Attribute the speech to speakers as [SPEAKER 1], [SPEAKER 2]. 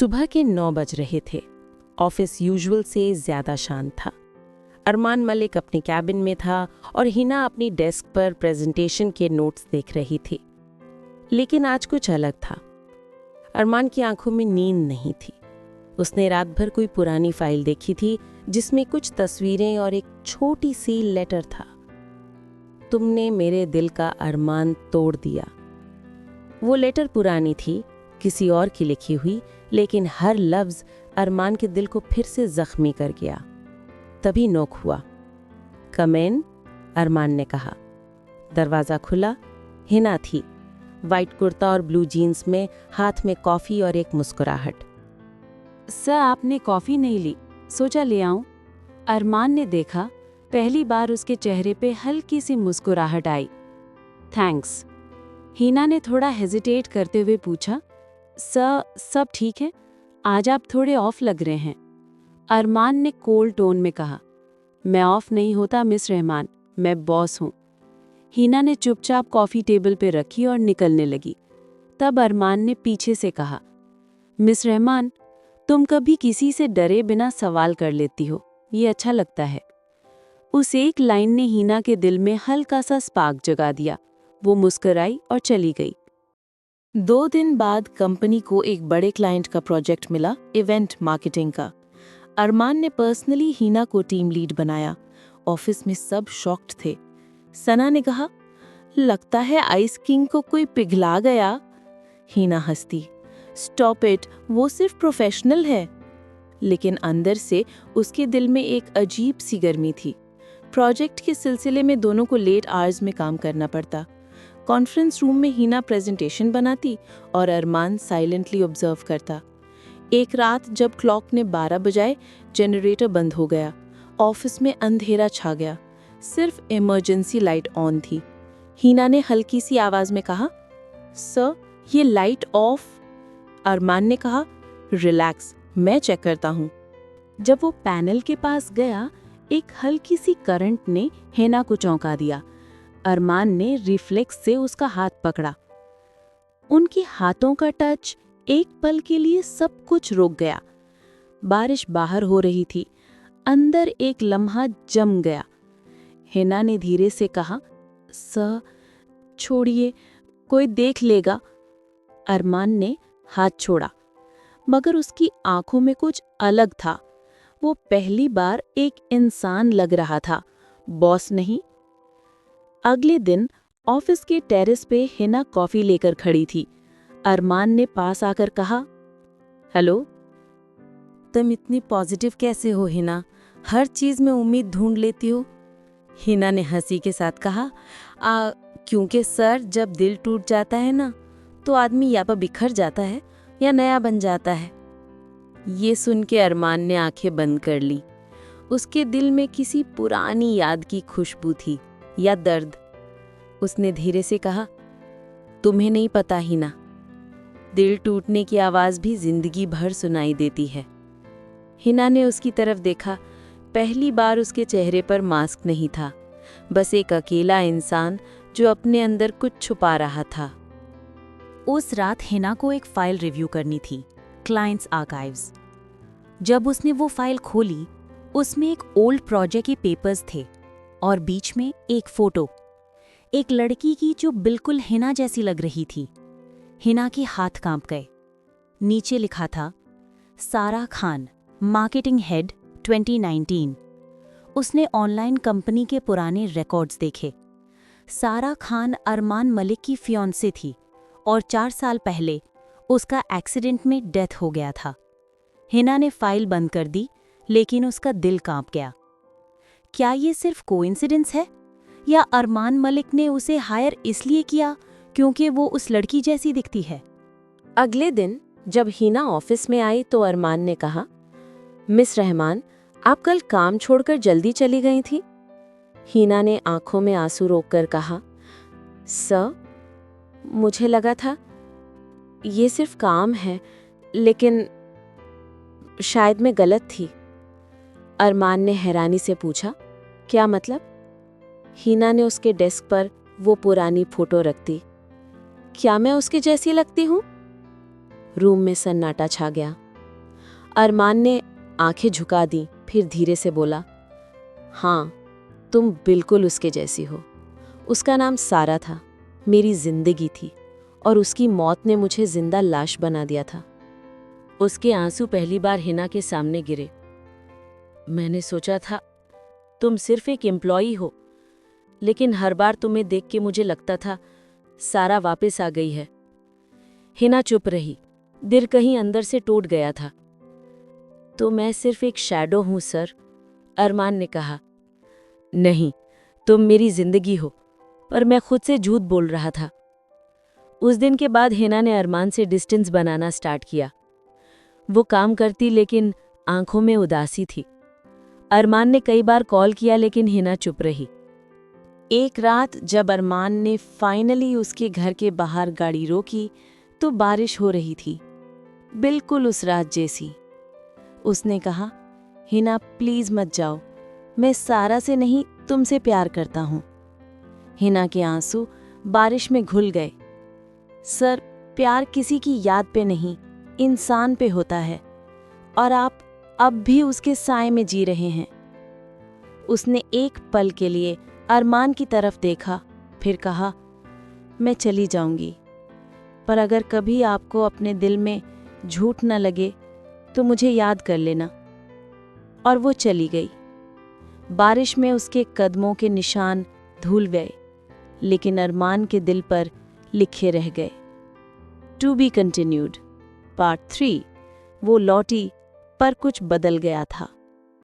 [SPEAKER 1] सुबह के 9 बज रहे थे। ऑफिस यूजुअल से ज्यादा शांत था। अरमान मलिक अपने कैबिन में था और हिना अपनी डेस्क पर प्रेजेंटेशन के नोट्स देख रही थी। लेकिन आज कुछ अलग था। अरमान की आंखों में नींद नहीं थी। उसने रात भर कोई पुरानी फाइल देखी थी जिसमें कुछ तस्वीरें और एक छोटी सी लेटर था। तुमने मेरे दिल का अरमान तोड़ दिया। वो लेटर पुरानी थी, किसी और की लिखी हुई, लेकिन हर लफ्ज अरमान के दिल को फिर से जख्मी कर गया। तभी नॉक हुआ। कम इन, अरमान ने कहा। दरवाज़ा खुला। हिना थी, वाइट कुर्ता और ब्लू जीन्स में, हाथ में कॉफ़ी और एक मुस्कुराहट।
[SPEAKER 2] सर, आपने कॉफ़ी नहीं ली, सोचा ले आऊं। अरमान ने देखा। पहली बार उसके चेहरे पे हल्की सी मुस्कुराहट आई। थैंक्स। हिना ने थोड़ा हेजिटेट करते हुए पूछा, सर सब ठीक है? आज आप थोड़े ऑफ लग रहे हैं। अरमान ने कोल्ड टोन में कहा, मैं ऑफ नहीं होता मिस रहमान, मैं बॉस हूँ। हिना ने चुपचाप कॉफ़ी टेबल पे रखी और निकलने लगी। तब अरमान ने पीछे से कहा, मिस रहमान, तुम कभी किसी से डरे बिना सवाल कर लेती हो, ये अच्छा लगता है। उस एक लाइन ने हिना के दिल में हल्का सा स्पार्क जगा दिया। वो मुस्कुराई और चली गई।
[SPEAKER 1] 2 दिन बाद कंपनी को एक बड़े क्लाइंट का प्रोजेक्ट मिला, इवेंट मार्केटिंग का। अरमान ने पर्सनली हिना को टीम लीड बनाया। ऑफिस में सब शॉक्ड थे। सना ने कहा, लगता है आइस किंग को कोई पिघला गया। हिना हंसती, स्टॉप इट, वो सिर्फ प्रोफेशनल है। लेकिन अंदर से उसके दिल में एक अजीब सी गर्मी थी। प्रोजेक्ट के सिलसिले में दोनों को लेट आवर्स में काम करना पड़ता। कॉन्फ्रेंस रूम में हिना प्रेजेंटेशन बनाती और अरमान साइलेंटली ऑब्जर्व करता। एक रात जब क्लॉक ने 12 बजाए, जनरेटर बंद हो गया। ऑफिस में अंधेरा छा गया। सिर्फ इमरजेंसी लाइट ऑन थी। हिना ने हल्की सी आवाज में कहा, सर ये लाइट ऑफ। अरमान ने कहा, रिलैक्स, मैं चेक करता हूँ। जब वो पैनल के पास गया, एक हल्की सी करंट ने हिना को चौंका दिया। अरमान ने रिफ्लेक्स से उसका हाथ पकड़ा। उनके हाथों का टच, एक पल के लिए सब कुछ रुक गया। बारिश बाहर हो रही थी। अंदर एक लम्हा जम गया। हिना ने धीरे से कहा, सर छोड़िए, कोई देख लेगा। अरमान ने हाथ छोड़ा, मगर उसकी आंखों में कुछ अलग था। वो पहली बार एक इंसान लग रहा था, बॉस नहीं। अगले दिन ऑफिस के टेरेस पे हिना कॉफी लेकर खड़ी थी। अरमान ने पास आकर कहा, हेलो, तुम इतनी पॉजिटिव कैसे हो हिना? हर चीज में उम्मीद ढूंढ लेती हो। हिना ने हंसी के साथ कहा, क्योंकि सर, जब दिल टूट जाता है ना, तो आदमी या तो बिखर जाता है या नया बन जाता है। ये सुन के अरमान ने आंखें बंद कर ली। उसके दिल में किसी पुरानी याद की खुशबू थी, या दर्द। उसने धीरे से कहा, तुम्हें नहीं पता हिना, दिल टूटने की आवाज भी जिंदगी भर सुनाई देती है। हिना ने उसकी तरफ देखा। पहली बार उसके चेहरे पर मास्क नहीं था, बस एक अकेला इंसान जो अपने अंदर कुछ छुपा रहा था।
[SPEAKER 2] उस रात हिना को एक फाइल रिव्यू करनी थी, क्लाइंट्स आर्काइव्स। जब उसने वो फाइल खोली, उसमें एक ओल्ड प्रोजेक्ट के पेपर्स थे और बीच में एक फोटो, एक लड़की की जो बिल्कुल हिना जैसी लग रही थी। हिना के हाथ कांप गए। नीचे लिखा था, सारा खान, मार्केटिंग हेड 2019। उसने ऑनलाइन कंपनी के पुराने रिकॉर्ड्स देखे। सारा खान अरमान मलिक की फियांसे थी और 4 साल पहले उसका एक्सीडेंट में डेथ हो गया था। हिना ने फाइल बंद कर दी, लेकिन उसका दिल कांप गया। क्या ये सिर्फ कोइंसिडेंस है, या अरमान मलिक ने उसे हायर इसलिए किया क्योंकि वो उस लड़की जैसी दिखती है?
[SPEAKER 1] अगले दिन जब हिना ऑफिस में आई तो अरमान ने कहा, मिस रहमान, आप कल काम छोड़कर जल्दी चली गई थी। हिना ने आंखों में आंसू रोककर कहा, सर, मुझे लगा था ये सिर्फ काम है, लेकिन शायद मैं गलत थी। अरमान ने हैरानी से पूछा, क्या मतलब? हिना ने उसके डेस्क पर वो पुरानी फोटो रख दी। क्या मैं उसके जैसी लगती हूँ? रूम में सन्नाटा छा गया। अरमान ने आंखें झुका दी, फिर धीरे से बोला, हाँ, तुम बिल्कुल उसके जैसी हो। उसका नाम सारा था, मेरी जिंदगी थी, और उसकी मौत ने मुझे जिंदा लाश बना दिया था। उसके आंसू पहली बार हिना के सामने गिरे। मैंने सोचा था तुम सिर्फ एक एम्प्लॉई हो, लेकिन हर बार तुम्हें देख के मुझे लगता था सारा वापस आ गई है। हिना चुप रही, दिल कहीं अंदर से टूट गया था। तो मैं सिर्फ एक शैडो हूं सर, अरमान ने कहा। नहीं, तुम मेरी जिंदगी हो, पर मैं खुद से झूठ बोल रहा था। उस दिन के बाद हिना ने अरमान से डिस्टेंस बनाना स्टार्ट किया। वो काम करती लेकिन आंखों में उदासी थी। अरमान ने कई बार कॉल किया लेकिन हिना चुप रही। एक रात जब अरमान ने फाइनली उसके घर के बाहर गाड़ी रोकी तो बारिश हो रही थी, बिल्कुल उस रात जैसी। उसने कहा, हिना प्लीज मत जाओ, मैं सारा से नहीं तुमसे प्यार करता हूं। हिना के आंसू बारिश में घुल गए। सर, प्यार किसी की याद पे नहीं, इंसान पे होता है, और आप अब भी उसके साए में जी रहे हैं। उसने एक पल के लिए अरमान की तरफ देखा, फिर कहा, मैं चली जाऊंगी, पर अगर कभी आपको अपने दिल में झूठ न लगे तो मुझे याद कर लेना। और वो चली गई। बारिश में उसके कदमों के निशान धुल गए, लेकिन अरमान के दिल पर लिखे रह गए। To be continued. पार्ट 3। वो लौटी, पर कुछ बदल गया था।